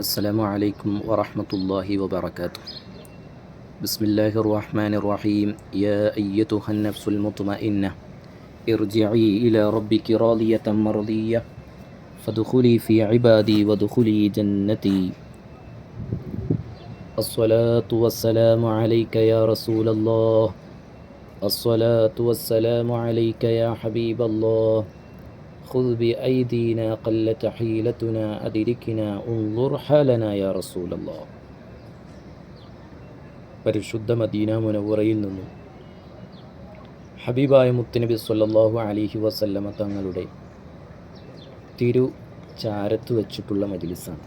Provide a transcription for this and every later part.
السلام عليكم ورحمة الله وبركاته. بسم الله الرحمن الرحيم. يا أيتها النفس المطمئنة ارجعي إلى ربك راضية مرضية فادخلي في عبادي وادخلي جنتي. الصلاة والسلام عليك يا رسول الله. الصلاة والسلام عليك يا حبيب الله. خذ بأيدينا قلت حيلتنا أدركنا انظر حالنا يا رسول الله. പരിശുദ്ധ മദീന മുനവ്വറയിൽ നിന്നും ഹബീബായ മുത്തുനബി സ്വല്ലല്ലാഹു അലൈഹി വസല്ലമ തങ്ങളുടെ തിരു ചാരത്ത് വെച്ചിട്ടുള്ള മജ്ലിസാണ്.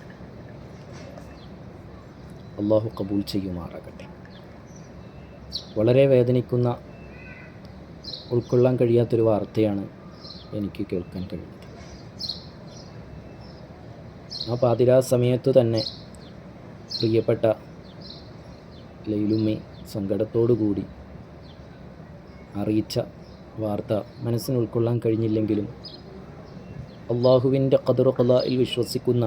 അള്ളാഹു കബൂൽ ചെയ്യുമാറാകട്ടെ. വളരെ വേദനിക്കുന്ന, ഉൾക്കൊള്ളാൻ കഴിയാത്തൊരു വാർത്തയാണ് എനിക്ക് കേൾക്കാൻ കഴിയുന്നത്. ആ പാതിരാ സമയത്ത് തന്നെ പ്രിയപ്പെട്ട ലൈലുമ്മി സങ്കടത്തോടുകൂടി അറിയിച്ച വാർത്ത മനസ്സിന് ഉൾക്കൊള്ളാൻ കഴിഞ്ഞില്ലെങ്കിലും അള്ളാഹുവിൻ്റെ ഖദർ ഖദാഇൽ വിശ്വസിക്കുന്ന,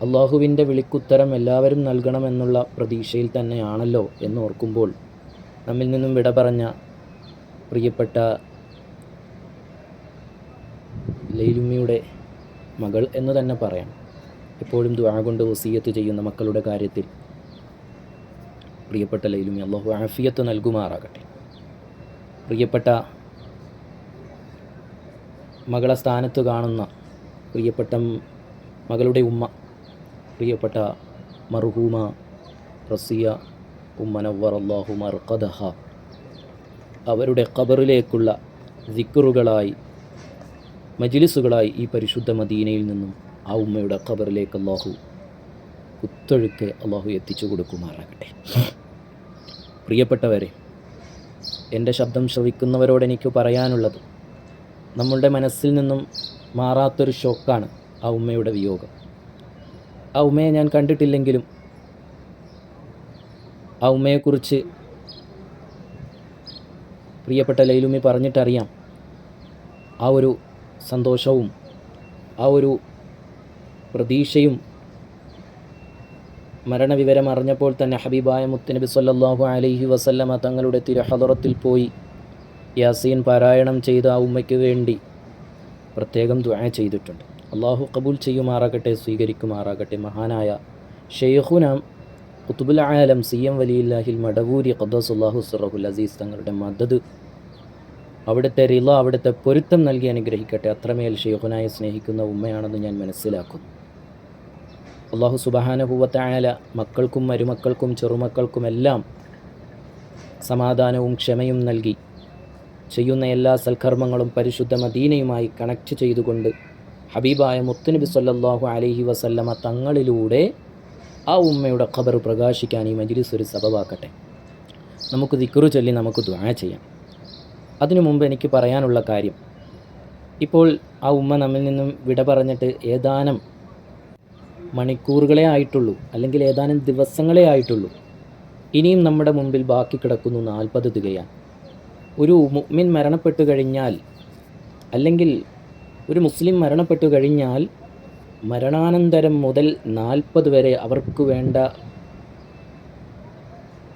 അള്ളാഹുവിൻ്റെ വിളിക്കുത്തരം എല്ലാവരും നൽകണമെന്നുള്ള പ്രതീക്ഷയിൽ തന്നെയാണല്ലോ എന്നോർക്കുമ്പോൾ നമ്മിൽ നിന്നും വിട പറഞ്ഞ പ്രിയപ്പെട്ട ലൈലുമ്മിയുടെ മകൾ എന്ന് തന്നെ പറയാം. എപ്പോഴും ദുആ കൊണ്ട് വസിയത്ത് ചെയ്യുന്ന മക്കളുടെ കാര്യത്തിൽ പ്രിയപ്പെട്ട ലൈലുമ്മി അല്ലാഹു ആഫിയത്ത് നൽകുമാറാകട്ടെ. പ്രിയപ്പെട്ട മകളെ സ്ഥാനത്ത് കാണുന്ന പ്രിയപ്പെട്ട മകളുടെ ഉമ്മ, പ്രിയപ്പെട്ട മർഹൂമ റസിയ ഉമ്മ നവ്വറല്ലാഹു മർഖദഹ, അവരുടെ ഖബറിലേക്കുള്ള ദിക്റുകളായി, മജ്ലിസുകളായി ഈ പരിശുദ്ധ മദീനയിൽ നിന്നും ആ ഉമ്മയുടെ ഖബറിലേക്ക് അല്ലാഹു കുത്തൊഴുക്ക് അല്ലാഹു എത്തിച്ചു കൊടുക്കുമാറാകട്ടെ. പ്രിയപ്പെട്ടവരെ, എൻ്റെ ശബ്ദം ശ്രവിക്കുന്നവരോട് എനിക്ക് പറയാനുള്ളത്, നമ്മളുടെ മനസ്സിൽ നിന്നും മാറാത്തൊരു ഷോക്കാണ് ആ ഉമ്മയുടെ വിയോഗം. ആ ഉമ്മയെ ഞാൻ കണ്ടിട്ടില്ലെങ്കിലും ആ ഉമ്മയെക്കുറിച്ച് പ്രിയപ്പെട്ട ലൈലുമ്മി പറഞ്ഞിട്ടറിയാം. ആ ഒരു സന്തോഷവും ആ ഒരു പ്രതീക്ഷയും മരണവിവരം അറിഞ്ഞപ്പോൾ തന്നെ ഹബീബായ മുത്തുനബി സ്വല്ലല്ലാഹു അലൈഹി വസല്ലമ തങ്ങളുടെ തിരുഹദറത്തിൽ പോയി യാസീൻ പാരായണം ചെയ്ത ആ ഉമ്മയ്ക്ക് വേണ്ടി പ്രത്യേകം ദുആ ചെയ്തിട്ടുണ്ട്. അള്ളാഹു കബൂൽ ചെയ്യുമാറാകട്ടെ, സ്വീകരിക്കുമാറാകട്ടെ. മഹാനായ ഷെയ്ഖുന ഖുത്ബുൽ ആലം സിയം വലിയില്ലാഹിൽ മടവൂരി ഖദ്ദസുല്ലാഹു സിറഹുൽ അസീസ് തങ്ങളുടെ മദദ്, അവിടുത്തെ റിള, അവിടുത്തെ പൊരുത്തം നൽകി അനുഗ്രഹിക്കട്ടെ. അത്രമേൽ ഷെയ്ഖുനായെ സ്നേഹിക്കുന്ന ഉമ്മയാണെന്ന് ഞാൻ മനസ്സിലാക്കുന്നു. അല്ലാഹു സുബ്ഹാനഹു വ തആല മക്കൾക്കും മരുമക്കൾക്കും ചെറുമക്കൾക്കുമെല്ലാം സമാധാനവും ക്ഷമയും നൽകി ചെയ്യുന്ന എല്ലാ സൽക്കർമ്മങ്ങളും പരിശുദ്ധ മദീനയുമായി കണക്റ്റ് ചെയ്തുകൊണ്ട് ഹബീബായ മുത്തുനബി സ്വല്ലല്ലാഹു അലൈഹി വസല്ലമ തങ്ങളിലൂടെ ആ ഉമ്മയുടെ ഖബർ പ്രകാശിക്കാൻ ഈ മജ്ലിസ് ഒരു സബബാക്കട്ടെ. നമുക്ക് ദിക്റ് ചൊല്ലി നമുക്ക് ദുആ ചെയ്യാം. അതിനു മുമ്പ് എനിക്ക് പറയാനുള്ള കാര്യം, ഇപ്പോൾ ആ ഉമ്മ നമ്മിൽ നിന്നും വിട പറഞ്ഞിട്ട് ഏതാനും മണിക്കൂറുകളെ ആയിട്ടുള്ളൂ, അല്ലെങ്കിൽ ഏതാനും ദിവസങ്ങളെ ആയിട്ടുള്ളൂ. ഇനിയും നമ്മുടെ മുമ്പിൽ ബാക്കി കിടക്കുന്നു 40 തികയാൻ. ഒരു മുഅ്മിൻ മരണപ്പെട്ടു കഴിഞ്ഞാൽ, അല്ലെങ്കിൽ ഒരു മുസ്ലിം മരണപ്പെട്ടു കഴിഞ്ഞാൽ മരണാനന്തരം മുതൽ 40 വരെ അവർക്ക് വേണ്ട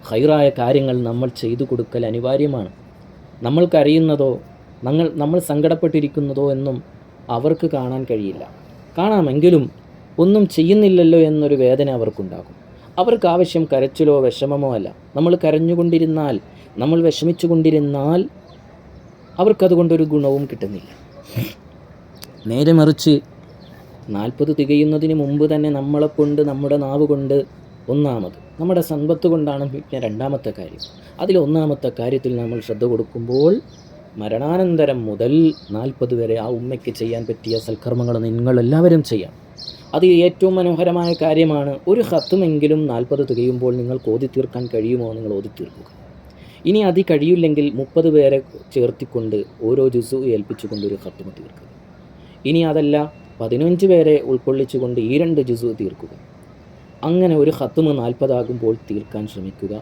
ഖൈറായ കാര്യങ്ങൾ നമ്മൾ ചെയ്തു കൊടുക്കൽ അനിവാര്യമാണ്. നമ്മൾ കരയുന്നതോ നമ്മൾ സങ്കടപ്പെട്ടിരിക്കുന്നതോ എന്നും അവർക്ക് കാണാൻ കഴിയില്ല. കാണാമെങ്കിലും ഒന്നും ചെയ്യുന്നില്ലല്ലോ എന്നൊരു വേദന അവർക്കുണ്ടാകും. അവർക്ക് ആവശ്യം കരച്ചിലോ വിഷമമോ അല്ല. നമ്മൾ കരഞ്ഞുകൊണ്ടിരുന്നാൽ, നമ്മൾ വിഷമിച്ചു കൊണ്ടിരുന്നാൽ അവർക്കതുകൊണ്ടൊരു ഗുണവും കിട്ടുന്നില്ല. നേരെ മറിച്ച് 40 തികയുന്നതിന് മുമ്പ് തന്നെ നമ്മളെക്കൊണ്ട്, നമ്മുടെ നാവ് കൊണ്ട്, ഒന്നാമത് നമ്മുടെ സമ്പത്ത് കൊണ്ടാണ് പിന്നെ രണ്ടാമത്തെ കാര്യം. അതിലൊന്നാമത്തെ കാര്യത്തിൽ നമ്മൾ ശ്രദ്ധ കൊടുക്കുമ്പോൾ മരണാനന്തരം മുതൽ 40 വരെ ആ ഉമ്മയ്ക്ക് ചെയ്യാൻ പറ്റിയ സൽക്കർമ്മങ്ങൾ നിങ്ങളെല്ലാവരും ചെയ്യാം. അത് ഏറ്റവും മനോഹരമായ കാര്യമാണ്. ഒരു ഖത്തുമെങ്കിലും 40 തികയുമ്പോൾ നിങ്ങൾക്ക് ഓതി തീർക്കാൻ കഴിയുമോ? നിങ്ങൾ ഓതി തീർക്കുക. ഇനി അത് കഴിയില്ലെങ്കിൽ 30 പേരെ ചേർത്തിക്കൊണ്ട് ഓരോ ജുസു ഏൽപ്പിച്ചുകൊണ്ട് ഒരു ഖത്തുമ തീർക്കുക. ഇനി അതല്ല, 15 പേരെ ഉൾക്കൊള്ളിച്ചുകൊണ്ട് ഈ 2 ജുസു തീർക്കുക. അങ്ങനെ ഒരു ഖത്തുമ 40 ആകുമ്പോൾ തീർക്കാൻ ശ്രമിക്കുക.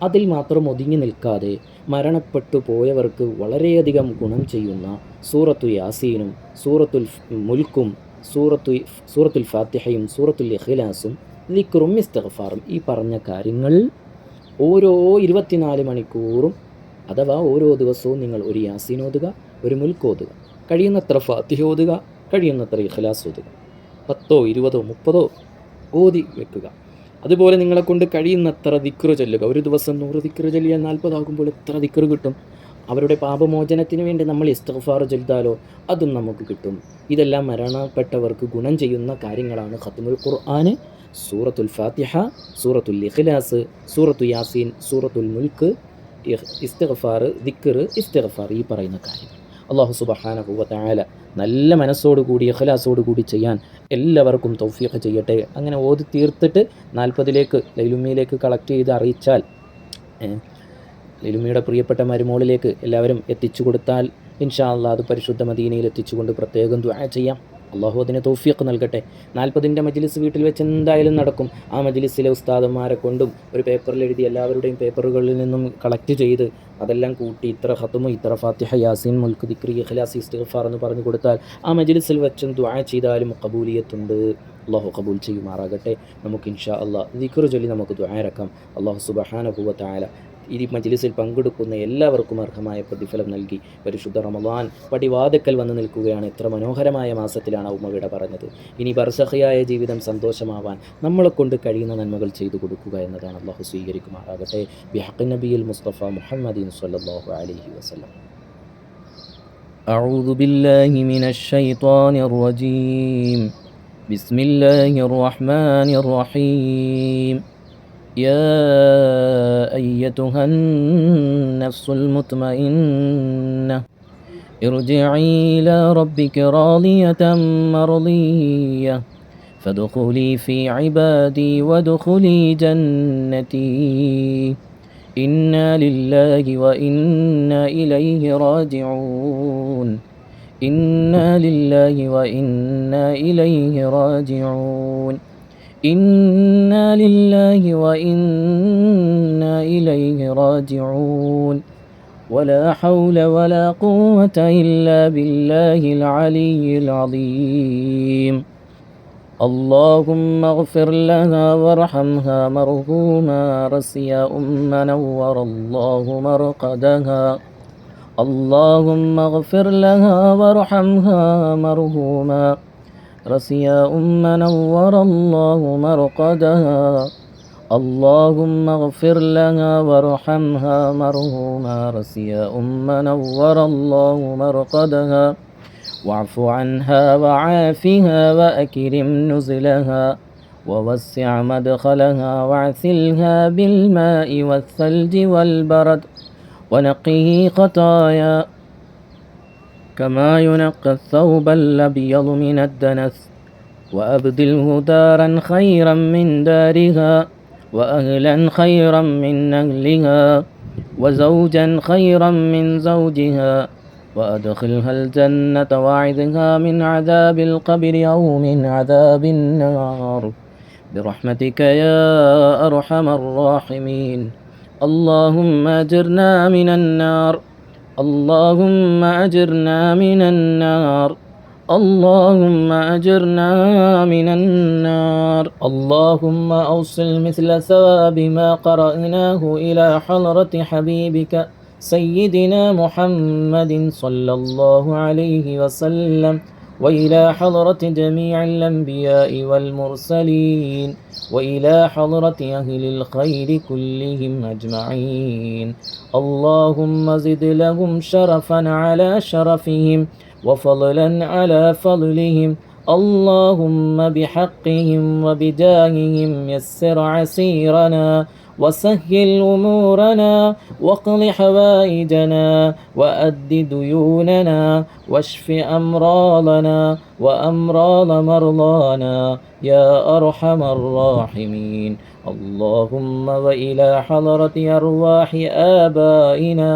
അതിൽ മാത്രം ഒതുങ്ങി നിൽക്കാതെ മരണപ്പെട്ടു പോയവർക്ക് വളരെയധികം ഗുണം ചെയ്യുന്ന സൂറത്തു യാസീനും സൂറത്തുൽ മുൽക്കും സൂറത്തുൽ ഫാത്തിഹയും സൂറത്തുൽ ഇഖ്ലാസും ദിക്റും ഇസ്തിഗ്ഫാറും, ഈ പറഞ്ഞ കാര്യങ്ങൾ ഓരോ 24 മണിക്കൂറും അഥവാ ഓരോ ദിവസവും നിങ്ങൾ ഒരു യാസീൻ ഓതുക, ഒരു മുൽക്ക് ഓതുക, കഴിയുന്നത്ര ഫാത്തിഹ ഓതുക, കഴിയുന്നത്ര ഇഖ്ലാസ് ഓതുക, 10, 20, 30 ഓതി വെക്കുക. അതുപോലെ നിങ്ങളെക്കൊണ്ട് കഴിയുന്നത്ര ദിക്റ് ചൊല്ലുക. ഒരു ദിവസം 100 ദിക്റ് ചൊല്ലിയാൽ 40 ആകുമ്പോൾ എത്ര ദിക്റ് കിട്ടും? അവരുടെ പാപമോചനത്തിന് വേണ്ടി നമ്മൾ ഇസ്തിഗ്ഫാർ ചൊല്ലിയാലോ അതും നമുക്ക് കിട്ടും. ഇതെല്ലാം മരണപ്പെട്ടവർക്ക് ഗുണം ചെയ്യുന്ന കാര്യങ്ങളാണ് ഖത്മുൽ ഖുർആൻ, സൂറത്തുൽ ഫാത്തിഹ, സൂറത്തുൽ ഇഖ്ലാസ്, സൂറത്തു യാസീൻ, സൂറത്തുൽ മുൽക്ക്, ഇസ്തിഗ്ഫാർ, ദിക്ർ, ഇസ്തിഗ്ഫാർ, ഈ പറയുന്ന കാര്യങ്ങൾ. അല്ലാഹു സുബ്ഹാനഹു വ തആല നല്ല മനസ്സോടുകൂടി ഇഖ്ലാസോടുകൂടി ചെയ്യാൻ എല്ലാവർക്കും തൗഫീഖ് ചെയ്യട്ടെ. അങ്ങനെ ഓതി തീർത്തിട്ട് 40ലേക്ക് ലൈലുമ്മയിലേക്ക് കളക്ട് ചെയ്ത് അറിയിച്ചാൽ, ലൈലുമ്മയുടെ പ്രിയപ്പെട്ട മരുമോളിലേക്ക് എല്ലാവരും എത്തിച്ചു കൊടുത്താൽ ഇൻഷാ അല്ലാഹ് അത് പരിശുദ്ധ മദീനയിൽ എത്തിച്ചുകൊണ്ട് പ്രത്യേകം ദുആ ചെയ്യാം. അള്ളാഹു അതിന് തൗഫീഖ് നൽകട്ടെ. 40ൻ്റെ മജ്ലിസ് വീട്ടിൽ വെച്ച് എന്തായാലും നടക്കും. ആ മജ്ലിസിലെ ഉസ്താദന്മാരെ കൊണ്ടും ഒരു പേപ്പറിൽ എഴുതി എല്ലാവരുടെയും പേപ്പറുകളിൽ നിന്നും കളക്ട് ചെയ്ത് അതെല്ലാം കൂട്ടി ഇത്ര ഖത്മ്, ഇത്ര ഫാത്തിഹ, യാസീൻ, മുൽക്ക്, ദിക്ർ, ഇഖ്ലാസ്, ഇസ്തിഗ്ഫാർ എന്ന് പറഞ്ഞു കൊടുത്താൽ ആ മജ്ലിസിൽ വെച്ചും ദുആ ചെയ്താലും ഖബൂലിയത്തുണ്ട്. അള്ളാഹു ഖബൂൽ ചെയ്യുമാറാകട്ടെ. നമുക്ക് ഇൻഷാ അല്ലാഹ് ദിക്ർ ചൊല്ലി നമുക്ക് ദുആ ഇറക്കാം. അള്ളാഹു സുബ്ഹാനഹു വ തആല ഈ മജ്ലിസിൽ പങ്കെടുക്കുന്ന എല്ലാവർക്കും അർഹമായ പ്രതിഫലം നൽകി പരിശുദ്ധ റമളാൻ പടിവാതിക്കൽ വന്ന് നിൽക്കുകയാണ്. എത്ര മനോഹരമായ മാസത്തിലാണ് ഉമ്മ വിട പറഞ്ഞത്. ഇനി ബർസഖിയായ ജീവിതം സന്തോഷമാവാൻ നമ്മളെ കൊണ്ട് കഴിയുന്ന നന്മകൾ ചെയ്തു കൊടുക്കുക എന്നതാണ്. അള്ളാഹു സ്വീകരിക്കുമാറാകട്ടെ. ബിഹഖി നബിയിൽ മുസ്തഫ മുഹമ്മദിൻ സ്വല്ലല്ലാഹു അലൈഹി വസല്ലം. അഊദു ബില്ലാഹി മിനശ് ശൈത്വാനിർ റജീം. ബിസ്മില്ലാഹിർ റഹ്മാനിർ റഹീം. يا أيتها النفس المطمئنة ارجعي إلى ربك راضية مرضية فادخلي في عبادي وادخلي جنتي إنا لله وإنا إليه راجعون إنا لله وإنا إليه راجعون إنا لله وإنا إليه راجعون ولا حول ولا قوة إلا بالله العلي العظيم. اللهم اغفر لها وارحمها مرحوما رسيا نور الله مرقدها. اللهم اغفر لها وارحمها مرحوما رسيا نور الله مرقدها. اللهم اغفر لها وارحمها مرحوما رسيا نور الله مرقدها. واعف عنها وعافها وأكرم نزلها ووسع مدخلها واعثلها بالماء والثلج والبرد ونقه خطايا كما ينقى الثوب الأبيض من الدنس. وأبدله دارا خيرا من دارها وأهلا خيرا من أهلها وزوجا خيرا من زوجها وأدخلها الجنة وأعذها من عذاب القبر أو من عذاب النار برحمتك يا أرحم الراحمين. اللهم أجرنا من النار. اللهم أجرنا من النار. اللهم أجرنا من النار. اللهم أوصل مثل ثواب ما قرأناه إلى حضرة حبيبك سيدنا محمد صلى الله عليه وسلم وإلى حضرة جميع الأنبياء والمرسلين وإلى حضرة أهل الخير كلهم أجمعين. اللهم زد لهم شرفا على شرفهم وفضلا على فضلهم. اللهم بحقهم وبجاههم يسر عسيرنا وسهل أمورنا واقض حوائجنا وأد ديوننا واشف أمراضنا وأمراض مرضانا يا أرحم الراحمين. اللهم وإلى حضرة أرواح آبائنا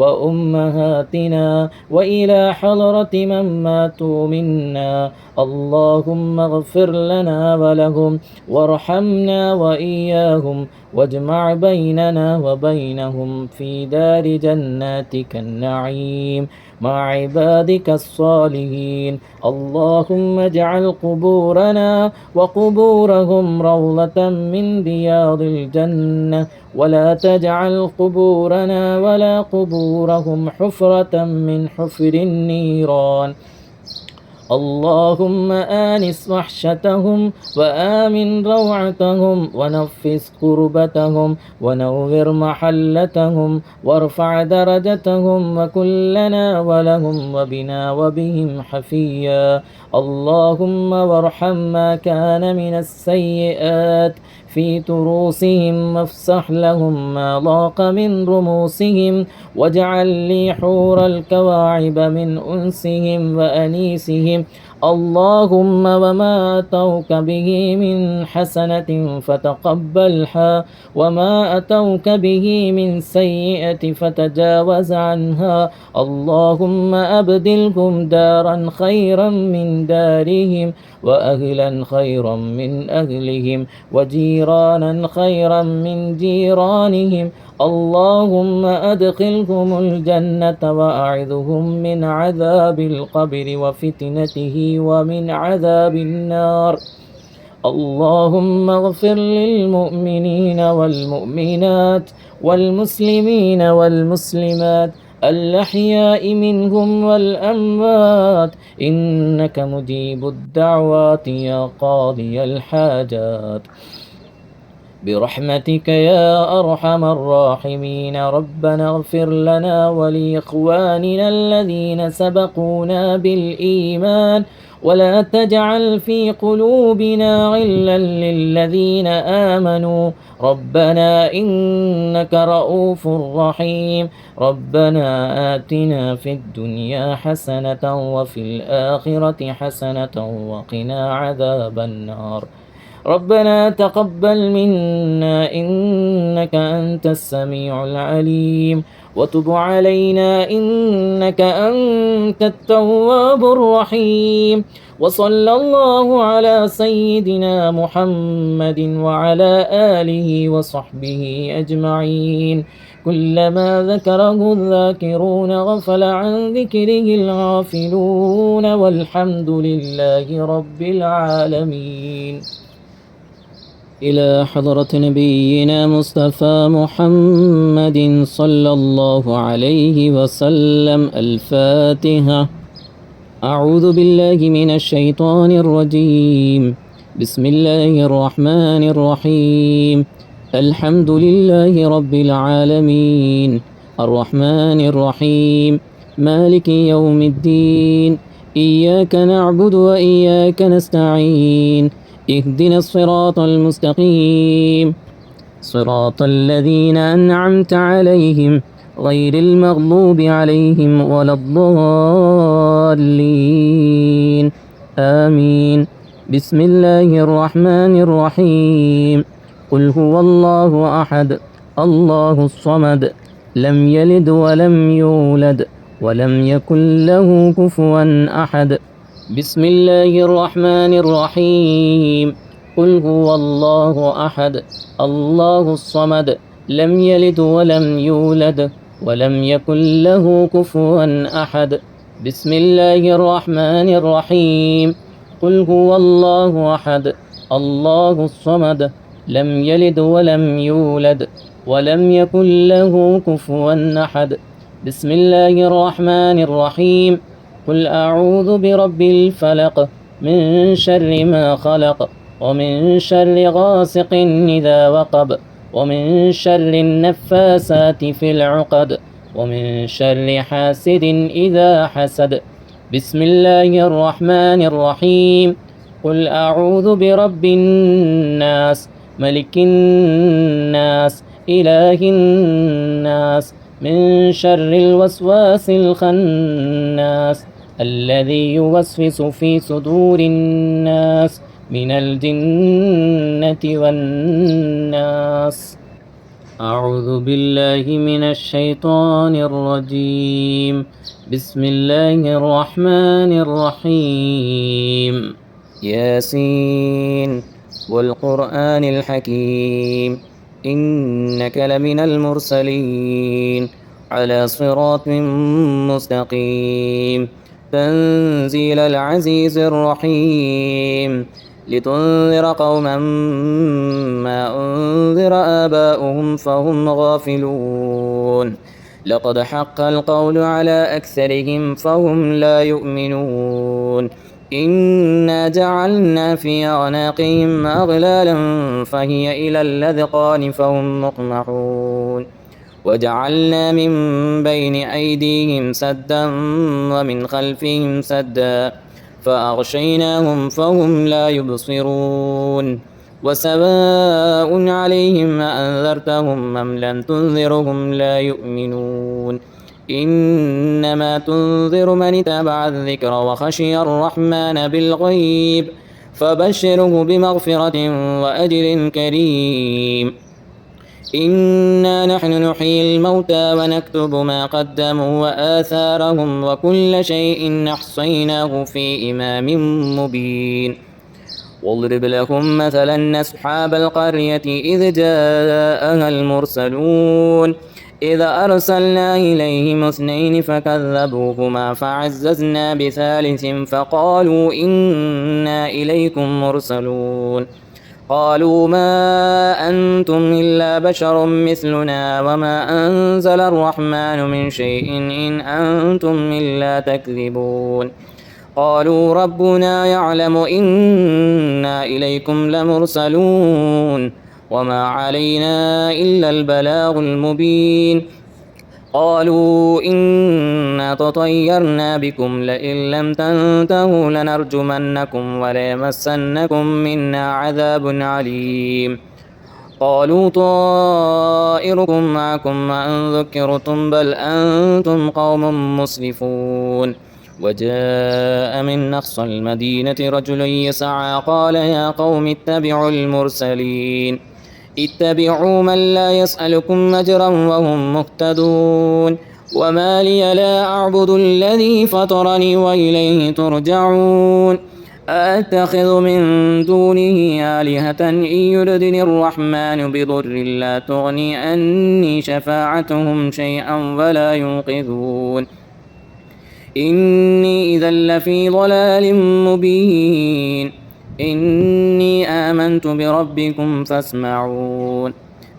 وأمهاتنا وإلى حضرة من ماتوا منا. اللهم اغفر لنا ولهم وارحمنا وإياهم واجمع بيننا وبينهم في دار جناتك النعيم مع عبادك الصالحين. اللهم اجعل قبورنا وقبورهم روضة من رياض الجنة، ولا تجعل قبورنا ولا قبورهم حفرة من حفر النيران. اللهم آنس وحشتهم وآمن روعتهم ونفس كربتهم ونور محلتهم وارفع درجتهم وكن لنا ولهم وبنا وبهم حفيا. اللهم وارحم ما كان من السيئات في تروسهم وافسح لهم ما ضاق من رموسهم، واجعل لي حور الكواعب من أنسهم وأنيسهم. اللهم وما أتوك به من حسنة فتقبلها، وما أتوك به من سيئة فتجاوز عنها. اللهم أبدلهم دارا خيرا من دارهم، وأهلا خيرا من أهلهم، وجيرانا خيرا من جيرانهم. اللهم أدخلهم الجنة وأعذهم من عذاب القبر وفتنته ومن عذاب النار. اللهم اغفر للمؤمنين والمؤمنات والمسلمين والمسلمات الأحياء منهم والأموات، إنك مجيب الدعوات يا قاضي الحاجات، برحمتك يا أرحم الراحمين. ربنا اغفر لنا ولإخواننا الذين سبقونا بالإيمان، ولا تجعل في قلوبنا غلا للذين آمنوا، ربنا إنك رؤوف رحيم. ربنا آتنا في الدنيا حسنة وفي الآخرة حسنة وقنا عذاب النار. ربنا تقبل منا إنك أنت السميع العليم، وتب علينا إنك أنت التواب الرحيم. وصلى الله على سيدنا محمد وعلى آله وصحبه أجمعين. كلما ذكره الذاكرون غفل عن ذكره الغافلون، والحمد لله رب العالمين. إلى حضرة نبينا مصطفى محمد صلى الله عليه وسلم الفاتحة. أعوذ بالله من الشيطان الرجيم. بسم الله الرحمن الرحيم. الحمد لله رب العالمين، الرحمن الرحيم، مالك يوم الدين. إياك نعبد وإياك نستعين. اهدنا الصراط المستقيم، صراط الذين أنعمت عليهم غير المغضوب عليهم ولا الضالين. آمين. بسم الله الرحمن الرحيم. قل هو الله أحد الله الصمد لم يلد ولم يولد ولم يكن له كفوا أحد. بسم الله الرحمن الرحيم. قل هو الله أحد الله الصمد لم يلد ولم يولد ولم يكن له كفوا أحد. بسم الله الرحمن الرحيم. قل هو الله أحد الله الصمد لم يلد ولم يولد ولم يكن له كفوا أحد. بسم الله الرحمن الرحيم. قل أعوذ برب الفلق من شر ما خلق، ومن شر غاسق إذا وقب، ومن شر النفاسات في العقد، ومن شر حاسد إذا حسد. بسم الله الرحمن الرحيم. قل أعوذ برب الناس ملك الناس إله الناس من شر الوسواس الخناس الذي يوسوس في صدور الناس من الجنة والناس. أعوذ بالله من الشيطان الرجيم. بسم الله الرحمن الرحيم. ياسين والقرآن الحكيم إنك لمن المرسلين على صراط مستقيم تنزيل العزيز الرحيم لتنذر قوما ما أنذر آباؤهم فهم غافلون لقد حق القول على أكثرهم فهم لا يؤمنون إنا جعلنا في أعناقهم أغلالا فهي إلى الأذقان فهم مقمحون وجعلنا من بين أيديهم سدا ومن خلفهم سدا فأغشيناهم فهم لا يبصرون وسواء عليهم أأنذرتهم أم لم تنذرهم لا يؤمنون إنما تنذر من اتبع الذكر وخشي الرحمن بالغيب فبشره بمغفرة وأجر كريم إنا نحن نحيي الموتى ونكتب ما قدموا وآثارهم وكل شيء أحصيناه في إمام مبين واضرب لهم مثلا أصحاب القرية إذ جاءها المرسلون إذ أرسلنا إليهم اثنين فكذبوهما فعززنا بثالث فقالوا إنا إليكم مرسلون قالوا ما أنتم إلا بشر مثلنا وما أنزل الرحمن من شيء إن أنتم إلا تكذبون قالوا ربنا يعلم إنا إليكم لمرسلون وما علينا إلا البلاغ المبين قالوا إنا تطيرنا بكم لئن لم تنتهوا لنرجمنكم وليمسنكم منا عذاب عليم قالوا طائركم معكم وإن ذكرتم بل أنتم قوم مسرفون وجاء من أقصى المدينة رجل يسعى قال يا قوم اتبعوا المرسلين اتبعوا من لا يسألكم أجرا وهم مهتدون وما لي لا أعبد الذي فطرني وإليه ترجعون أأتخذ من دونه آلهة إن يردني الرحمن بضر لا تغني عني شفاعتهم شيئا ولا ينقذون إني إذا لفي ضلال مبين إني آمنت بربكم فاسمعون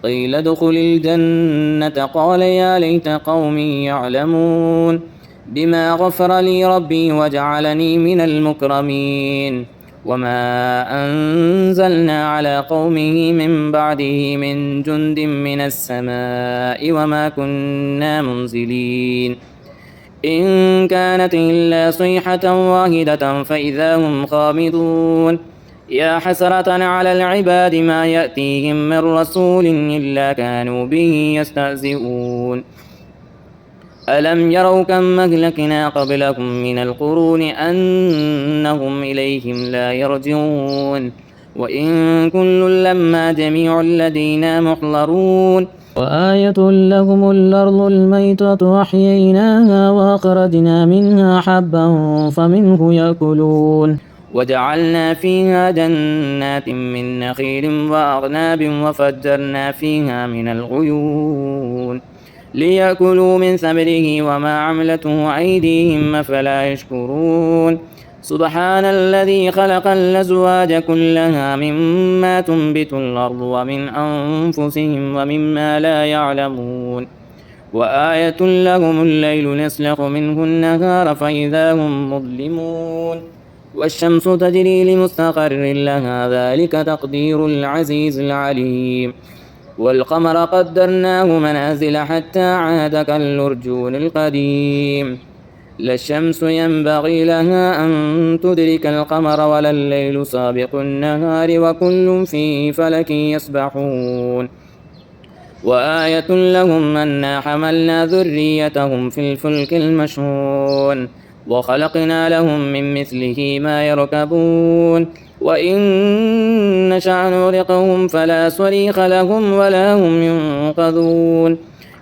قيل ادخل الجنة قال يا ليت قومي يعلمون بما غفر لي ربي وجعلني من المكرمين وما أنزلنا على قومه من بعده من جند من السماء وما كنا منزلين إن كانت إلا صيحة واحدة فإذا هم خامدون يا حسرة على العباد ما يأتيهم من رسول إلا كانوا به يستهزئون ألم يروا كم أهلكنا قبلكم من القرون أنهم إليهم لا يرجعون وإن كل لما جميع لدينا محضرون وآية لهم الأرض الميتة أحييناها وأخرجنا منها حبا فمنه يأكلون وجعلنا فيها جنات من نخيل وأعناب وفجرنا فيها من العيون ليأكلوا من ثمره وما عملته أيديهم أفلا يشكرون سبحان الذي خلق الأزواج كلها مما تنبت الأرض ومن أنفسهم ومما لا يعلمون وآية لهم الليل نسلخ منه النهار فإذا هم مظلمون والشمس تجري لمستقر لها ذلك تقدير العزيز العليم والقمر قدرناه منازل حتى عاد كالأرجون القديم لا الشمس ينبغي لها أن تدرك القمر ولا الليل سابق النهار وكل في فلك يسبحون وآية لهم أنا حملنا ذريتهم في الفلك المشحون وخلقنا لهم من مثله ما يركبون وإن نشأ نغرقهم فلا صريخ لهم ولا هم ينقذون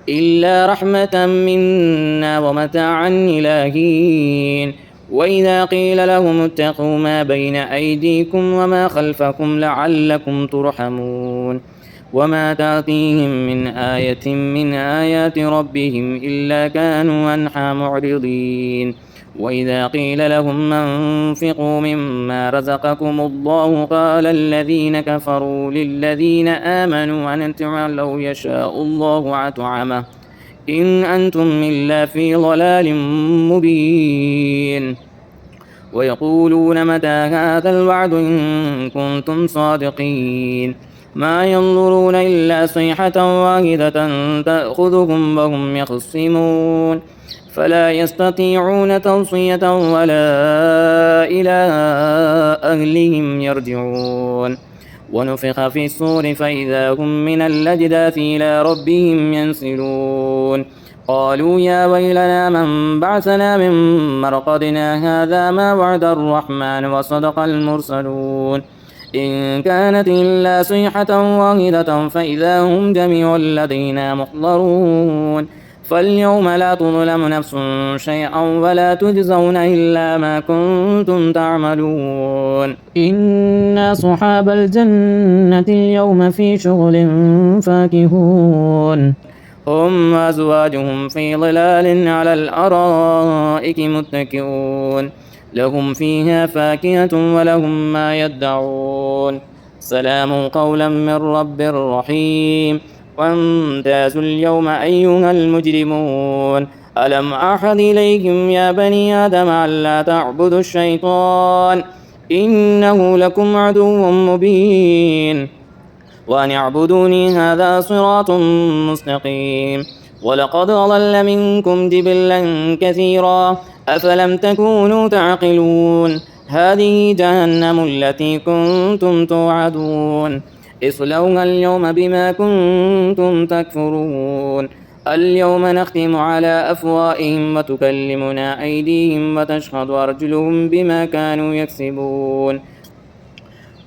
إلا رحمة منا ومتاعا إلى حين وإذا قيل لهم اتقوا ما بين أيديكم وما خلفكم لعلكم ترحمون وما تأتيهم من آية من آيات ربهم إلا كانوا عنها معرضين وإذا قيل لهم أنفقوا مما رزقكم الله قال الذين كفروا للذين آمنوا أنطعم لو يشاء الله أطعمه إن أنتم إلا في ضلال مبين ويقولون متى هذا الوعد إن كنتم صادقين ما ينظرون إلا صيحة واحدة تأخذهم وهم يخصمون فلا يستطيعون توصية ولا إلى أهلهم يرجعون ونفخ في الصور فإذا هم من الأجداث إلى ربهم ينسلون قالوا يا ويلنا من بعثنا من مرقدنا هذا ما وعد الرحمن وصدق المرسلون إن كانت إلا صيحة واحدة فإذا هم جميع لدينا محضرون فاليوم لا تظلم نفس شيئا ولا تجزون إلا ما كنتم تعملون إن أصحاب الجنة اليوم في شغل فاكهون هم وأزواجهم في ظلال على الأرائك متكئون لهم فيها فاكهة ولهم ما يدعون سلام قولا من رب رحيم وامتازوا اليوم أيها المجرمون ألم أعهد إليكم يا بني آدم ألا تعبدوا الشيطان إنه لكم عدو مبين وأن اعبدوني هذا صراط مستقيم ولقد أضل منكم جبلا كثيرا أفلم تكونوا تعقلون هذه جهنم التي كنتم توعدون اصلوها اليوم بما كنتم تكفرون اليوم نختم على أفواههم وتكلمنا أيديهم وتشهد أرجلهم بما كانوا يكسبون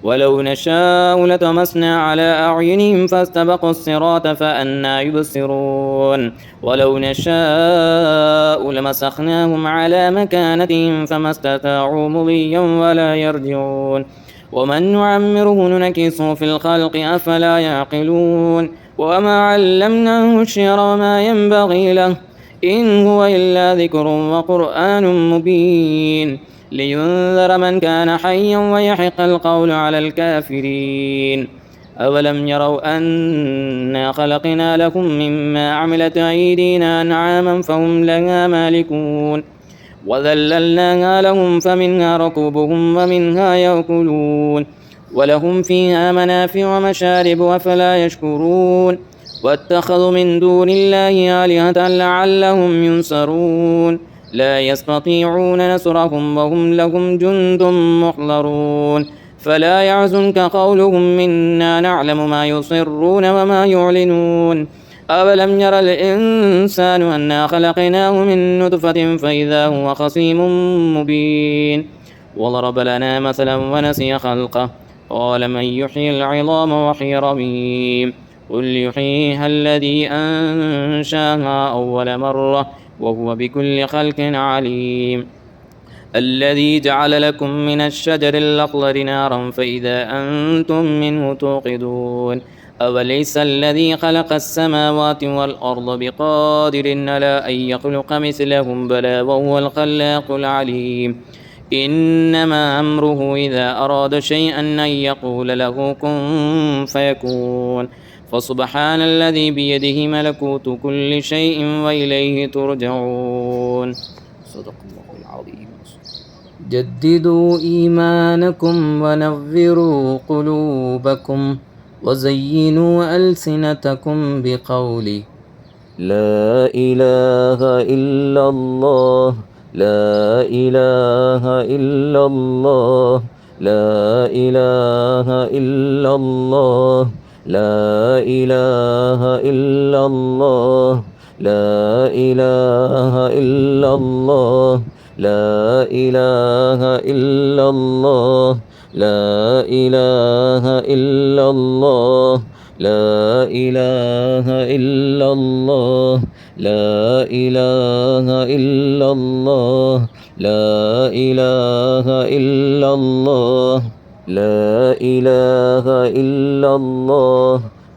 ولو نشاء لطمسنا على أعينهم فاستبقوا الصراط فأنى يبصرون ولو نشاء لمسخناهم على مكانتهم فما استطاعوا مضيا ولا يرجعون ومن نعمره ننكسه في الخلق أفلا يعقلون وما علمناه الشعر وما ينبغي له إن هو إلا ذكر وقرآن مبين لينذر من كان حيا ويحق القول على الكافرين أولم يروا أنا خلقنا لكم مما عملت أيدينا أنعاما فهم لها مالكون وذللناها لهم فمنها ركوبهم ومنها يأكلون ولهم فيها منافع ومشارب أفلا يشكرون واتخذوا من دون الله آلهة لعلهم ينصرون لا يستطيعون نصرهم وهم لهم جند محضرون فلا يحزنك قولهم إنا نعلم ما يصرون وما يعلنون أولم ير الإنسان أنا خلقناه من نطفة فإذا هو خصيم مبين وضرب لنا مثلا ونسي خلقه قال من يحيي العظام وهي رميم قل يحييها الذي أنشاها أول مرة وهو بكل خلق عليم الذي جعل لكم من الشجر الأخضر نارا فإذا أنتم منه توقدون أوليس الذي خلق السماوات والأرض بقادر على أن يخلق مثلهم بلى وهو الخلاق العليم إنما أمره إذا أراد شيئا أن يقول له كن فيكون فسبحان الذي بيده ملكوت كل شيء وإليه ترجعون صدق الله العظيم جددوا إيمانكم ونوروا قلوبكم وزينوا ألسنتكم بقول لا إله إلا الله لا إله إلا الله لا إله إلا الله لا إله إلا الله لا إله إلا الله لا إله إلا الله لا إله إلا الله لا إله إلا الله لا إله إلا الله لا إله إلا الله لا إله إلا الله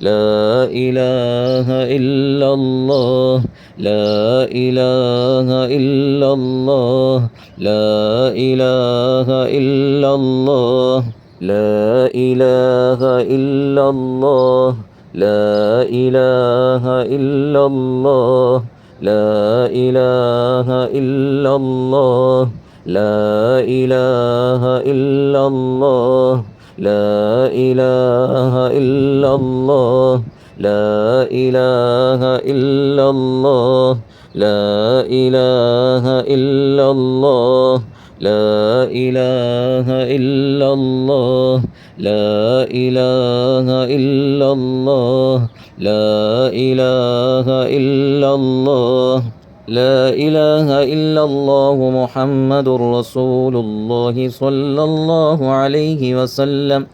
لا إله إلا الله لا إله إلا الله لا إله إلا الله لا إله إلا الله لا إله إلا الله لا إله إلا الله لا إله إلا الله لا إله إلا الله لا إله إلا الله لا إله إلا الله لا إله إلا الله لا إله إلا الله لا إله إلا الله لا إله إلا الله محمد رسول الله صلى الله عليه وسلم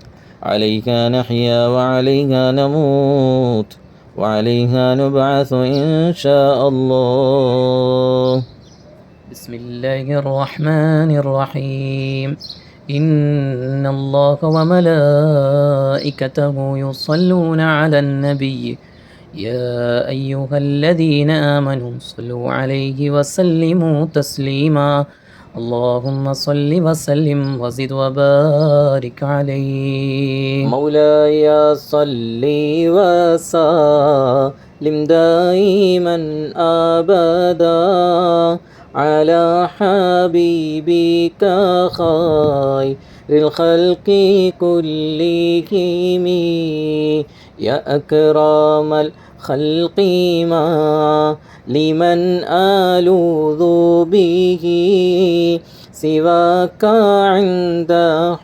عليها نحيا وعليها نموت وعليها نبعث إن شاء الله بسم الله الرحمن الرحيم إن الله وملائكته يصلون على النبي يا أيها الذين آمنوا صلوا عليه وسلموا تسليما اللهم صل وسلم وزد وبارك عليه مولاي صل وسلم دائما أبدا على حبيبك خير الخلق كلهم يا أكرم الخلق ما لمن ألوذ به سواك عند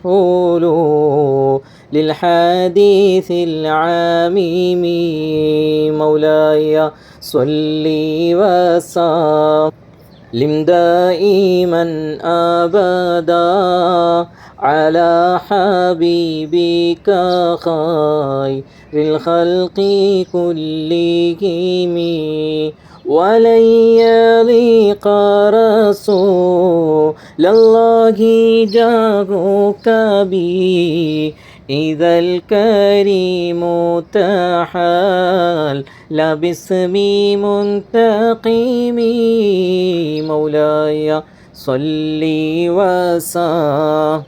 حلول للحديث العميم مولاي صل وسلم دائما أبدا على حبيبك خير الخلق كلهم ولن يليق رسول الله جاهك بي إذا الكريم تحال لا باسم منتقم مولاي صل وسلم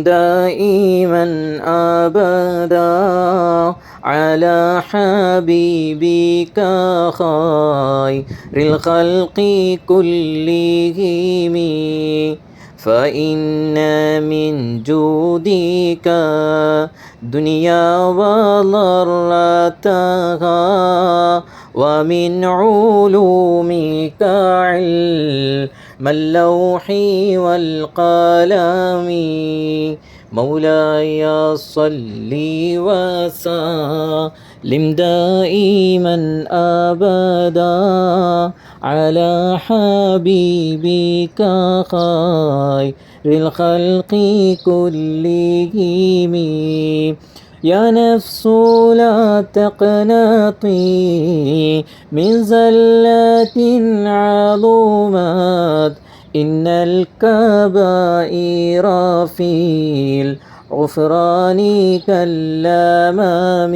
دائما أبدا على حبيبك خير الخلق كلهم فإن من جودك دنيا وضرتها ومن علومك علم اللوح والقلم مولاي صل وسلم دائما أبدا على حبيبك خير الخلق كلهم يا نفس لا تقنطي من زلات عظمت إن الكبائر في الغفران كالأمام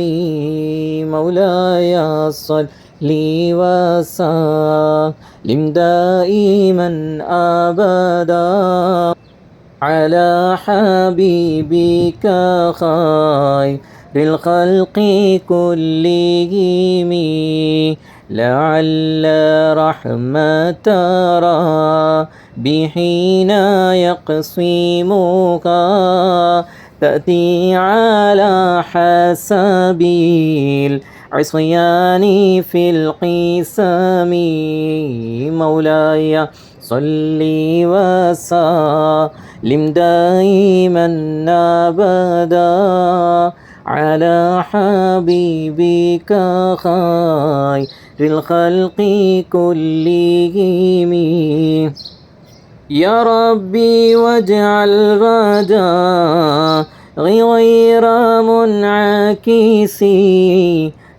مولاي صل وسلم دائما أبدا على حبيبك خير الخلق كلهم لعل رحمة بحين يقسمها تأتي على حسب العصيان في القسم مولاي صل وسلم دائما أبدا على حبيبك خير الخلق كلهم يا ربي واجعل رجاء غير منعكس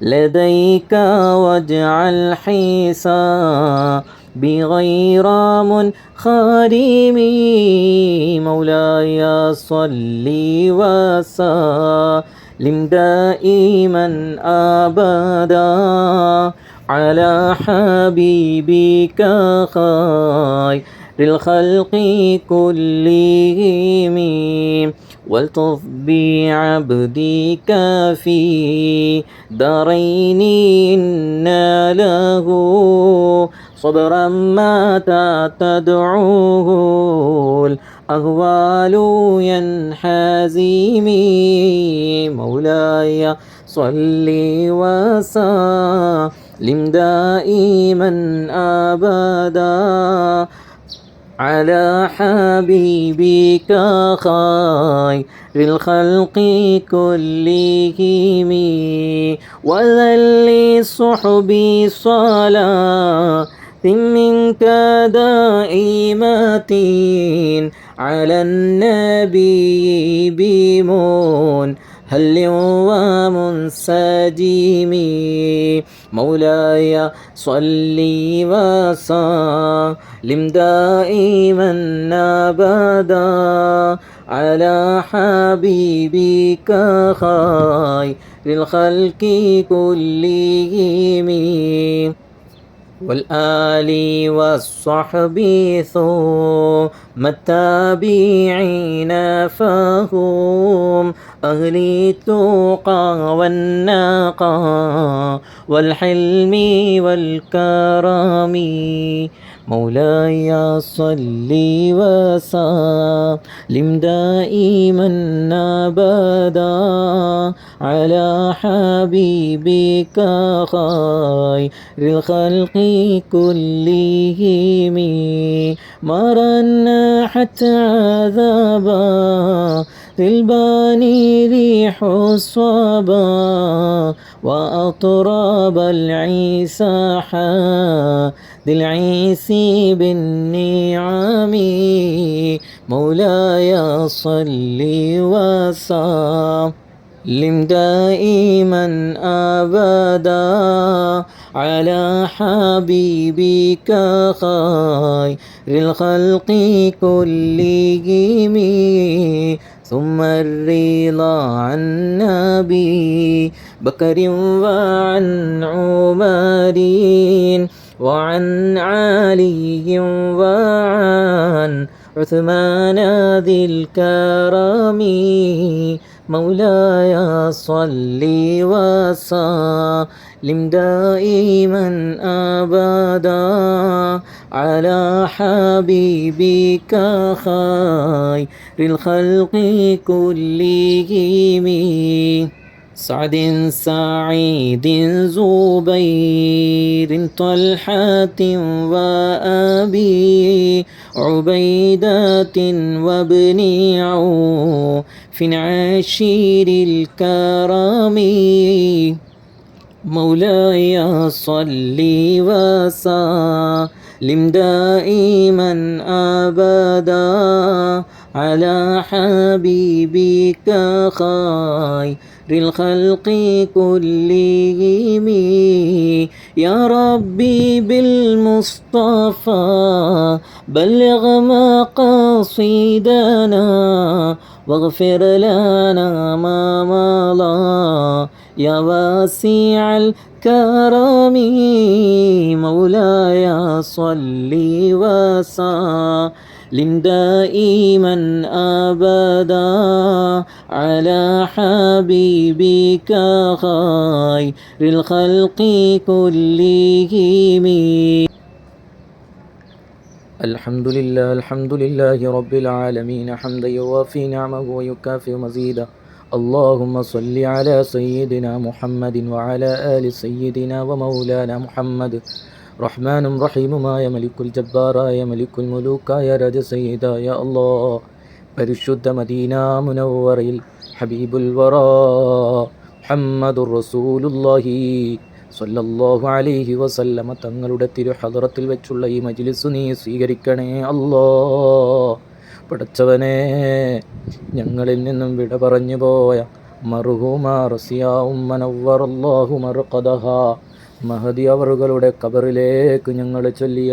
لديك واجعل حساب بغير منخرم مولاي صل لم دائما أبدا على حبيبك خير الخلق كلهم والطف بعبدك في دارين إن له صبرا متى تدعوه الأهوال ينحزمي مولاي صل وسلم دائما أبدا على حبيبك خير الخلق كلهم وذل صحب صلاة منك دائمة على النبي بمن هل ومنسجم مولاي صل وسلم دائما أبدا على حبيبك خير الخلق كلهم والآل والصحب ثم التابعين فهم أهل التقى والنقى والحلم والكرم مولاي صل وسلم دائما أبدا على حبيبك خير الخلق كلهم مرنا حتى عذابا في الباني ريح الصبا وأطراب العيسى ذي العيس بالنعم مولاي صل وسلم دائما أبدا على حبيبك خير الخلق كلهم ثم الرضا عن نبي بكر وعن عمر وعن علي وعن عثمان ذي الكرم مولاي صل وسلم دائما أبدا على حبيبك خير الخلق كلهم سعد سعيد زبير طلحة وأبي عبيدة وابن عوف عشير الكرم مولاي صل وسلم دائما أبدا على حبيبك خير الخلق كلهم يا ربي بالمصطفى بلغ مقاصدنا واغفر لنا ما مضى يا واسع الكرم مولاي صل وسلم دائما أبدا على حبيبك خير الخلق كلهم الحمد لله رب العالمين حمدا يوافي نعمه ويكافئ مزيدا اللهم صل على سيدنا محمد وعلى آل سيدنا ومولانا محمد റഹ്മാനും റഹീമുമായ മലിക്കുൽ ജബ്ബാറായ മലിക്കുൽ മുലൂക്കായ രാജസയ്യിദായ അല്ലാഹ് പരിശുദ്ധ മദീന മുനവ്വറയിൽ ഹബീബുൽ വറാ മുഹമ്മദുർ റസൂലുള്ളാഹി സ്വല്ലല്ലാഹു അലൈഹി വസല്ലമ തങ്ങളുടെ തിരുഹദറത്തിൽ വെച്ചുള്ള ഈ മജ്ലിസ് നീ സ്വീകരിക്കണേ അല്ലാഹ്. പടച്ചവനെ, ഞങ്ങളിൽ നിന്നും വിട പറഞ്ഞു പോയ മർഹൂമ റസിയ ഉമ്മ നവ്വറല്ലാഹു മർഖദഹ മഹദി അവറുകളുടെ ഖബറിലേക്ക് ഞങ്ങൾ ചൊല്ലിയ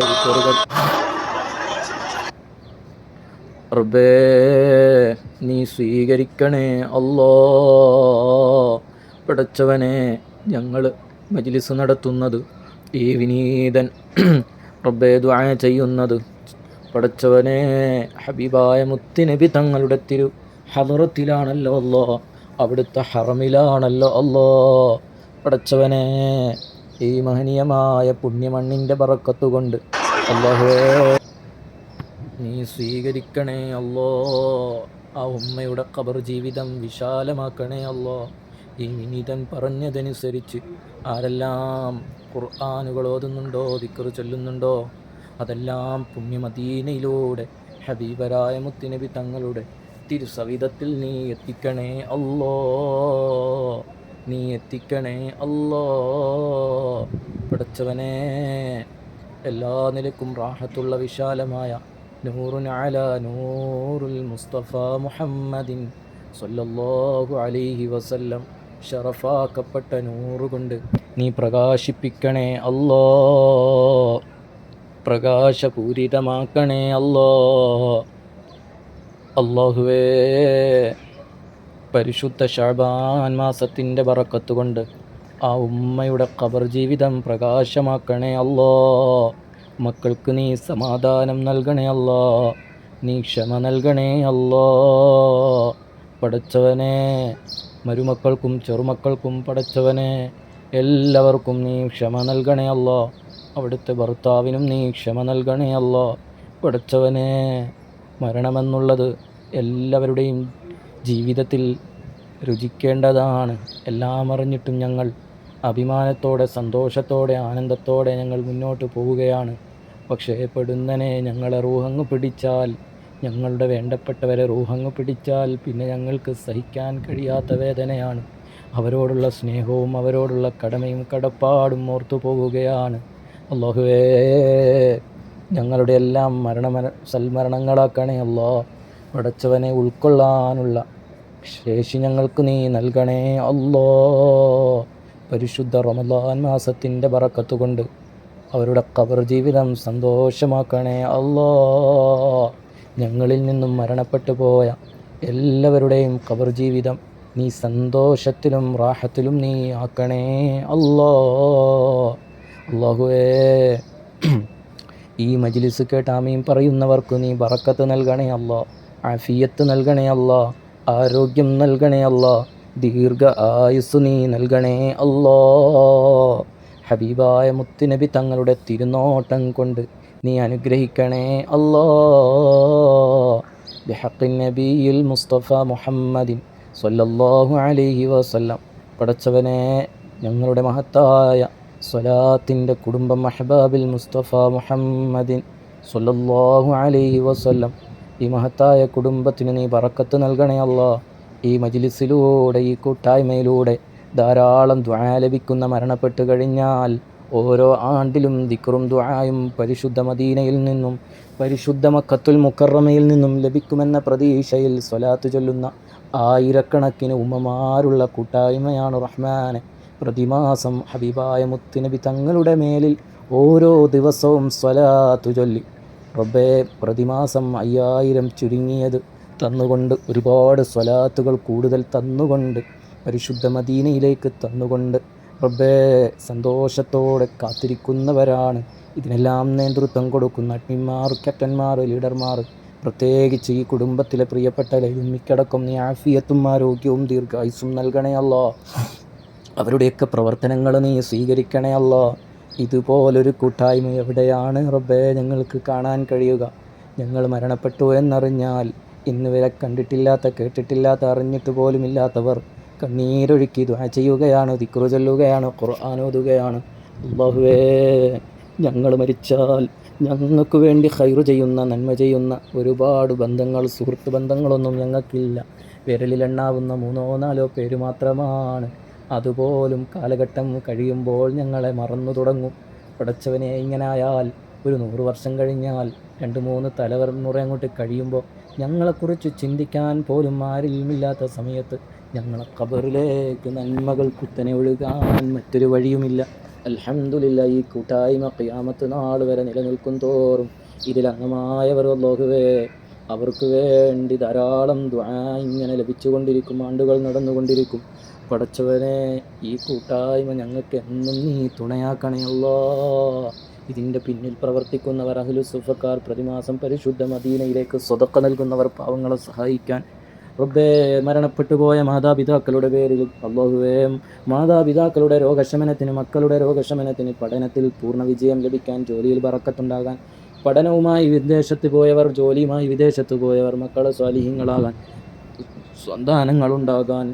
റബ്ബേ നീ സ്വീകരിക്കണേ അല്ലാ. പടച്ചവനെ, ഞങ്ങൾ മജ്ലിസ് നടത്തുന്നത്, ഈ വിനീതൻ റബ്ബേ ദുആ ചെയ്യുന്നത് പടച്ചവനെ ഹബീബായ മുത്തുനബി തങ്ങളുടെ തിരു ഹദറത്തിലാണല്ലോ അല്ലാ, അവിടുത്തെ ഹറമിലാണല്ലോ അല്ലാ. പടച്ചവനെ, ഈ മഹനീയമായ പുണ്യമണ്ണിൻ്റെ ബറക്കത്ത് കൊണ്ട് അല്ലാഹുവേ നീ സ്വീകരിക്കണേ അല്ലോ. ആ ഉമ്മയുടെ ഖബർ ജീവിതം വിശാലമാക്കണേ അല്ലോ. ഈ വിനീതൻ പറഞ്ഞതനുസരിച്ച് ആരെല്ലാം ഖുർആനുകൾ ഓതുന്നുണ്ടോ, ദിക്ർ ചൊല്ലുന്നുണ്ടോ, അതെല്ലാം പുണ്യമദീനയിലൂടെ ഹബീബരായ മുത്തുനബി തങ്ങളുടെ തിരുസവിധത്തിൽ നീ എത്തിക്കണേ അല്ലോ. നീ എത്തിക്കണേ അല്ലോ. പടച്ചവനെ, എല്ലാ നിലക്കും റാഹത്തുള്ള വിശാലമായ നൂറുൻ അലാ നൂറുൽ മുസ്തഫ മുഹമ്മദിൻ സല്ലല്ലാഹു അലൈഹി വസല്ലം ഷറഫാക്കപ്പെട്ട നൂറുകൊണ്ട് നീ പ്രകാശിപ്പിക്കണേ അല്ലോ. പ്രകാശപൂരിതമാക്കണേ അല്ലോ. അല്ലാഹുവേ, പരിശുദ്ധ ശഅബാൻ മാസത്തിൻ്റെ ബറക്കത്ത് കൊണ്ട് ആ ഉമ്മയുടെ ഖബർ ജീവിതം പ്രകാശമാക്കണേ അല്ലോ. മക്കൾക്ക് നീ സമാധാനം നൽകണേ അല്ലോ. നീ ക്ഷമ നൽകണേ അല്ലോ. പടച്ചവനെ, മരുമക്കൾക്കും ചെറുമക്കൾക്കും പടച്ചവനെ എല്ലാവർക്കും നീ ക്ഷമ നൽകണേ അല്ലോ. അവിടുത്തെ ഭർത്താവിനും നീ ക്ഷമ നൽകണേ അല്ലോ. പടച്ചവനെ, മരണമെന്നുള്ളത് എല്ലാവരുടെയും ജീവിതത്തിൽ രുചിക്കേണ്ടതാണ്. എല്ലാം അറിഞ്ഞിട്ടും ഞങ്ങൾ അഭിമാനത്തോടെ, സന്തോഷത്തോടെ, ആനന്ദത്തോടെ ഞങ്ങൾ മുന്നോട്ട് പോവുകയാണ്. പക്ഷേ പെടുന്നനെ ഞങ്ങളെ റൂഹങ്ങ് പിടിച്ചാൽ, ഞങ്ങളുടെ വേണ്ടപ്പെട്ടവരെ റൂഹങ്ങ് പിടിച്ചാൽ പിന്നെ ഞങ്ങൾക്ക് സഹിക്കാൻ കഴിയാത്ത വേദനയാണ്. അവരോടുള്ള സ്നേഹവും അവരോടുള്ള കടമയും കടപ്പാടും ഓർത്തു പോവുകയാണ്. അല്ലാഹുവേ, ഞങ്ങളുടെ എല്ലാം സൽമരണങ്ങളാക്കണേ അല്ലാ. പടച്ചവനെ, ഉൾക്കൊള്ളാനുള്ള ശേഷി ഞങ്ങൾക്ക് നീ നൽകണേ അല്ലോ. പരിശുദ്ധ റമദാൻ മാസത്തിൻ്റെ ബറക്കത്ത് കൊണ്ട് അവരുടെ ഖബർ ജീവിതം സന്തോഷമാക്കണേ അല്ലോ. ഞങ്ങളിൽ നിന്നും മരണപ്പെട്ടു പോയ എല്ലാവരുടെയും ഖബർ ജീവിതം നീ സന്തോഷത്തിലും റാഹത്തിലും നീ ആക്കണേ അല്ലോ. അല്ലാഹുവേ, ഈ മജ്ലിസ് കേട്ട് ആമീൻ പറയുന്നവർക്ക് നീ ബറക്കത്ത് നൽകണേ അല്ലോ. ആഫിയത്ത് നൽകണേ അല്ലോ. ആരോഗ്യം നൽകണേ അല്ലോ. ദീർഘ ആയുസ് നീ നൽകണേ അല്ലോ. ഹബീബായ മുത്തുനബി തങ്ങളുടെ തിരുനോട്ടം കൊണ്ട് നീ അനുഗ്രഹിക്കണേ അല്ലോ. ബിഹഖിൻ നബിയിൽ മുസ്തഫ മുഹമ്മദിൻ സല്ലല്ലാഹു അലൈഹി വസല്ലം. പടച്ചവനെ, ഞങ്ങളുടെ മഹത്തായ സ്വലാത്തിൻ്റെ കുടുംബം അഹ്ബാബിൽ മുസ്തഫ മുഹമ്മദിൻ സല്ലല്ലാഹു അലൈഹി വസല്ലം, ഈ മഹത്തായ കുടുംബത്തിന് നീ ബറക്കത്ത് നൽകണേ അല്ലാ. ഈ മജ്ലിസിലൂടെ, ഈ കൂട്ടായ്മയിലൂടെ ധാരാളം ദുആ ലഭിക്കുന്ന, മരണപ്പെട്ട് കഴിഞ്ഞാൽ ഓരോ ആണ്ടിലും ദിക്റും ദുആയും പരിശുദ്ധ മദീനയിൽ നിന്നും പരിശുദ്ധ മക്കത്തുൽ മുക്കറമയിൽ നിന്നും ലഭിക്കുമെന്ന പ്രതീക്ഷയിൽ സ്വലാത്ത് ചൊല്ലുന്ന ആയിരക്കണക്കിന് ഉമ്മമാരുള്ള കൂട്ടായ്മയാണ് റഹ്മാനെ. പ്രതിമാസം ഹബീബായ മുത്തുനബി തങ്ങളുടെ മേലിൽ ഓരോ ദിവസവും സ്വലാത്ത് ചൊല്ലി റബ്ബേ പ്രതിമാസം 5000 ചുരുങ്ങിയത് തന്നുകൊണ്ട്, ഒരുപാട് സ്വലാത്തുകൾ കൂടുതൽ തന്നുകൊണ്ട്, പരിശുദ്ധ മദീനയിലേക്ക് തന്നുകൊണ്ട് റബ്ബേ സന്തോഷത്തോടെ കാത്തിരിക്കുന്നവരാണ്. ഇതിനെല്ലാം നേതൃത്വം കൊടുക്കുന്ന അഡ്മിന്മാർ, ക്യാപ്റ്റന്മാർ, ലീഡർമാർ, പ്രത്യേകിച്ച് ഈ കുടുംബത്തിലെ പ്രിയപ്പെട്ട ലൈമിക്കടക്കം നീ ആഫിയത്തും ആരോഗ്യവും ദീർഘായുസ്സും നൽകണേ അല്ലാ. അവരുടെയൊക്കെ പ്രവർത്തനങ്ങൾ നീ സ്വീകരിക്കണേ അല്ലാ. ഇതുപോലൊരു കൂട്ടായ്മ എവിടെയാണ് റബ്ബേ ഞങ്ങൾക്ക് കാണാൻ കഴിയുക? ഞങ്ങൾ മരണപ്പെട്ടു എന്നറിഞ്ഞാൽ ഇന്ന് വരെ കണ്ടിട്ടില്ലാത്ത, കേട്ടിട്ടില്ലാത്ത, അറിഞ്ഞിട്ട് പോലുമില്ലാത്തവർ കണ്ണീരൊഴുക്കി ദുആ ചെയ്യുകയാണ്, ദിക്റ് ചൊല്ലുകയാണ്, ഖുർആൻ ഓതുകയാണ്. അല്ലാഹുവേ, ഞങ്ങൾ മരിച്ചാൽ ഞങ്ങൾക്ക് വേണ്ടി ഖൈറ് ചെയ്യുന്ന, നന്മ ചെയ്യുന്ന ഒരുപാട് ബന്ധങ്ങൾ, സുഹൃത്ത് ബന്ധങ്ങളൊന്നും ഞങ്ങൾക്കില്ല. വിരലിലെണ്ണാവുന്ന 3-4 പേര് മാത്രമാണ്. അതുപോലും കാലഘട്ടം കഴിയുമ്പോൾ ഞങ്ങളെ മറന്നു തുടങ്ങും. പടച്ചവനെ, ഇങ്ങനായാൽ ഒരു 100 വർഷം കഴിഞ്ഞാൽ 2-3 തലമുറ അങ്ങോട്ട് കഴിയുമ്പോൾ ഞങ്ങളെക്കുറിച്ച് ചിന്തിക്കാൻ പോലും ആരിലുമില്ലാത്ത സമയത്ത് ഞങ്ങളെ ഖബറിലേക്ക് നന്മകൾ കുത്തനെ ഒഴുകാൻ മറ്റൊരു വഴിയുമില്ല. അൽഹംദുലില്ലാഹ്, ഈ കൂട്ടായ്മ ഖിയാമത്ത് നാൾ വരെ നിലനിൽക്കും തോറും ഇതിലംഗമായവർ അല്ലാഹുവേ അവർക്ക് വേണ്ടി ധാരാളം ദുആ ഇങ്ങനെ ലഭിച്ചുകൊണ്ടിരിക്കും, ആണ്ടുകൾ നടന്നുകൊണ്ടിരിക്കും. പടച്ചവനെ, ഈ കൂട്ടായ്മ ഞങ്ങൾക്ക് എന്നും നീ തുണയാക്കണേ അല്ലാ. ഇതിൻ്റെ പിന്നിൽ പ്രവർത്തിക്കുന്നവർ, അഹ്ലുസുഫക്കാർ, പ്രതിമാസം പരിശുദ്ധ മദീനയിലേക്ക് സ്വതക്ക നൽകുന്നവർ, പാവങ്ങളെ സഹായിക്കാൻ റബ്ബേ, മരണപ്പെട്ടു പോയ മാതാപിതാക്കളുടെ പേരിൽ അല്ലാഹുവേ, മാതാപിതാക്കളുടെ രോഗശമനത്തിന്, മക്കളുടെ രോഗശമനത്തിന്, പഠനത്തിൽ പൂർണ്ണ വിജയം ലഭിക്കാൻ, ജോലിയിൽ ബറക്കത്തുണ്ടാകാൻ, പഠനവുമായി വിദേശത്ത് പോയവർ, ജോലിയുമായി വിദേശത്ത് പോയവർ, മക്കളെ സ്വാലിഹീങ്ങളാകാൻ, സന്താനങ്ങളുണ്ടാകാൻ,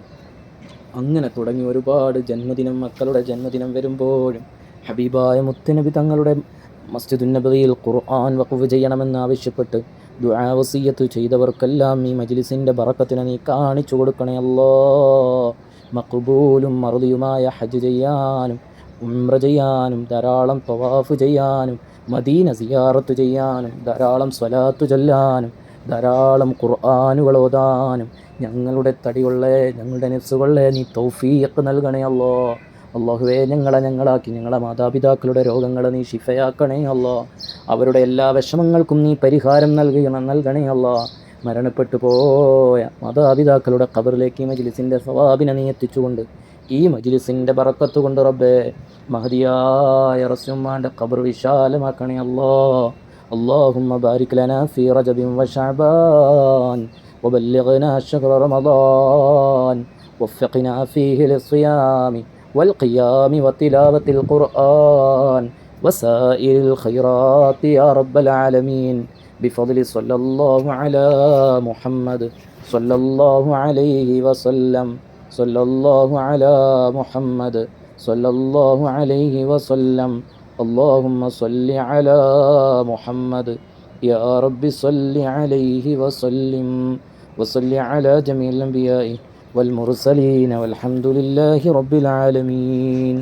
അങ്ങനെ തുടങ്ങി ഒരുപാട് ജന്മദിനം, മക്കളുടെ ജന്മദിനം വരുമ്പോഴും ഹബീബായ മുത്തുനബി തങ്ങളുടെ മസ്ജിദുൻ നബവിയിൽ ഖുർആൻ വഖഫ് ചെയ്യണമെന്ന് ആവശ്യപ്പെട്ട് ദുആ വസിയ്യത്ത് ചെയ്തവർക്കെല്ലാം ഈ മജ്ലിസിൻ്റെ ബറക്കത്തിനെ നീ കാണിച്ചു കൊടുക്കണേ അല്ലാ. മഖ്ബൂലും മർദിയുമായ ഹജ്ജ് ചെയ്യാനും ഉംറ ചെയ്യാനും ധാരാളം തവാഫ് ചെയ്യാനും മദീന സിയാറത്ത് ചെയ്യാനും ധാരാളം സ്വലാത്ത് ചൊല്ലാനും ധാരാളം ഖുർആനുകൾ ഓതാനും ഞങ്ങളുടെ തടികൊള്ളേ, ഞങ്ങളുടെ നെസ്സുകൊള്ളേ നീ തൗഫീഖ് നൽകണേ അല്ലാ. അല്ലാഹുവേ, ഞങ്ങളാക്കി ഞങ്ങളെ മാതാപിതാക്കളുടെ രോഗങ്ങളെ നീ ശിഫയാക്കണേ അല്ലാ. അവരുടെ എല്ലാ വിഷമങ്ങൾക്കും നീ പരിഹാരം നൽകണേ അല്ലാ. മരണപ്പെട്ടു പോയ മാതാപിതാക്കളുടെ ഖബറിലേക്ക് ഈ മജ്ലിസിൻ്റെ സവാബിനെ നീ എത്തിച്ചുകൊണ്ട്, ഈ മജ്ലിസിൻ്റെ ബറക്കത്ത് കൊണ്ട് റബ്ബേ, മഹദിയായ റസൂലുള്ളാഹിന്റെ ഖബർ വിശാലമാക്കണേ അല്ലാ. اللهم بارك لنا في رجب وشعبان وبلغنا شهر رمضان وفقنا فيه للصيام والقيام وتلاوة القرآن وسائر الخيرات يا رب العالمين بفضل صلى الله على محمد صلى الله عليه وسلم صلى الله على محمد صلى الله عليه وسلم اللهم صل على محمد يا رب صل عليه وسلم وصل على جميع الأنبياء والمرسلين والحمد لله رب العالمين.